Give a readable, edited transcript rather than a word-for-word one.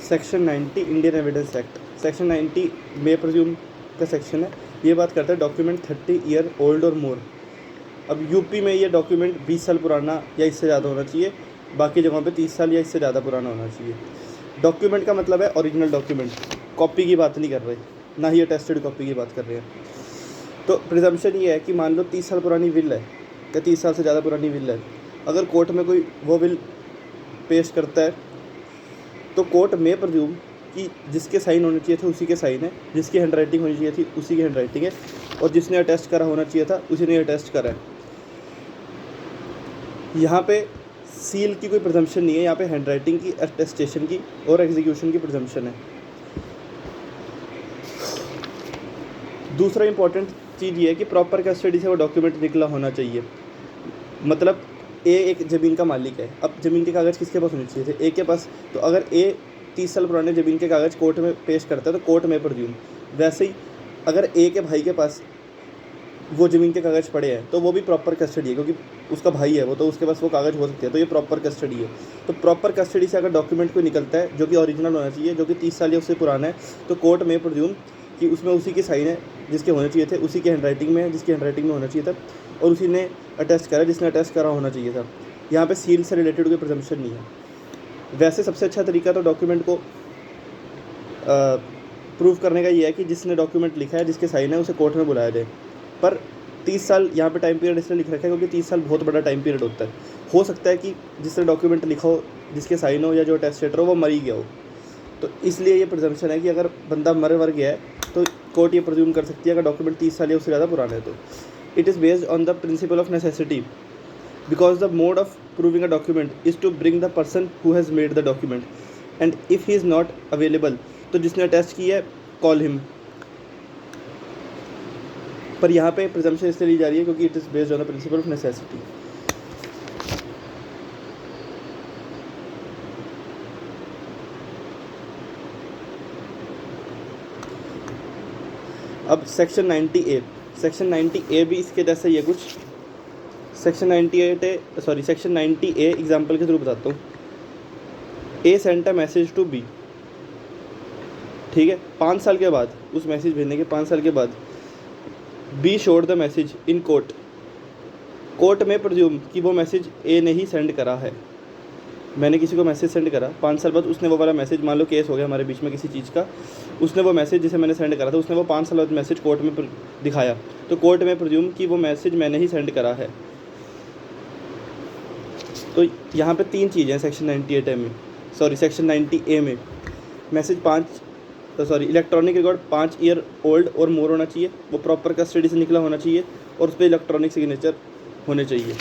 Section 90 Indian evidence act, section 90 मे presume का section है। ये बात करता है डॉक्यूमेंट 30 ईयर ओल्ड और मोर। अब यूपी में ये डॉक्यूमेंट 20 साल पुराना या इससे ज़्यादा होना चाहिए, बाकी जगहों पे 30 साल या इससे ज़्यादा पुराना होना चाहिए। डॉक्यूमेंट का मतलब है ओरिजिनल डॉक्यूमेंट, कॉपी की बात नहीं कर रहे, ना ही अटेस्टेड कॉपी की बात कर रहे हैं। तो प्रिजम्पशन ये है कि मान लो 30 साल पुरानी विल है या 30 साल से ज़्यादा पुरानी विल है, अगर कोर्ट में कोई वो विल पेश करता है तो कोर्ट में प्रज्यूम कि जिसके साइन होने चाहिए थे उसी के साइन है, जिसकी हैंड राइटिंग होनी चाहिए थी उसी की हैंड राइटिंग है, और जिसने अटेस्ट करा होना चाहिए था उसी ने अटेस्ट करा है। यहाँ पे सील की कोई प्रिजम्पशन नहीं है, यहाँ पे हैंड राइटिंग की, अटेस्टेशन की और एग्जीक्यूशन की प्रिजम्पशन है। दूसरा इंपॉर्टेंट चीज़ ये है कि प्रॉपर कस्टडी से वो डॉक्यूमेंट निकला होना चाहिए। मतलब ए एक ज़मीन का मालिक है, अब ज़मीन के कागज़ किसके पास होने चाहिए थे? ए के पास। तो अगर ए 30 साल पुराने ज़मीन के कागज़ कोर्ट में पेश करता है तो कोर्ट में प्रज्यूम। वैसे ही अगर ए के भाई के पास वो ज़मीन के कागज़ पड़े हैं तो वो भी प्रॉपर कस्टडी है, क्योंकि उसका भाई है वो, तो उसके पास वो कागज़ हो सकते हैं, तो ये प्रॉपर कस्टडी है। तो प्रॉपर कस्टडी से अगर डॉक्यूमेंट कोई निकलता है जो कि ओरिजिनल होना चाहिए, जो कि 30 साल या उससे पुराना है, तो कोर्ट में प्रज्यूम कि उसमें उसी की साइन है जिसके होने चाहिए थे, उसी की हैंड राइटिंग में है जिसकी हैंड राइटिंग में होना चाहिए था, और उसी ने अटेस्ट करा जिसने अटेस्ट करा होना चाहिए था। यहाँ पे सील से रिलेटेड कोई प्रिजम्पशन नहीं है। वैसे सबसे अच्छा तरीका तो डॉक्यूमेंट को प्रूव करने का ये है कि जिसने डॉक्यूमेंट लिखा है, जिसके साइन है, उसे कोर्ट में बुलाया जाए। पर 30 साल यहाँ पे टाइम पीरियड इसलिए लिख रखा है क्योंकि 30 साल बहुत बड़ा टाइम पीरियड होता है। हो सकता है कि जिसने डॉक्यूमेंट लिखा हो, जिसके साइन हो या जो अटेस्टेटर हो, वो मर ही गया हो, तो इसलिए ये प्रिजम्पशन है कि अगर बंदा मर गया है तो कोर्ट ये प्रिज्यूम कर सकती है अगर डॉक्यूमेंट 30 साल या उससे ज़्यादा पुराना है तो। It is based on the principle of necessity because the mode of proving a document is to bring the person who has made the document and if he is not available, तो जिसने attest किया है call him. पर यहाँ पे presumption इसलिए ली जा रही है क्योंकि it is based on the principle of necessity. अब सेक्शन 90A, सेक्शन 90A भी इसके जैसे ही है कुछ। सेक्शन 90A एग्जाम्पल के थ्रू बताता हूँ। A sent a message to B, ठीक है, 5 साल के बाद, उस मैसेज भेजने के 5 साल के बाद be showed the message in court, court में प्रज्यूम कि वो मैसेज ए ने ही सेंड करा है। मैंने किसी को मैसेज सेंड करा, 5 साल बाद उसने वो वाला मैसेज, मान लो केस हो गया हमारे बीच में किसी चीज़ का, उसने वो मैसेज जिसे मैंने सेंड करा था, उसने वो 5 साल बाद मैसेज कोर्ट में दिखाया, तो कोर्ट में प्रज्यूम कि वो मैसेज मैंने ही सेंड करा है। तो यहाँ पे 3 चीज़ें हैं सेक्शन 98A में, सेक्शन 90A में। Message electronic record 5 year old और मोर होना चाहिए, वो प्रॉपर कस्टडी से निकला होना चाहिए, और उस पर इलेक्ट्रॉनिक सिग्नेचर होने चाहिए।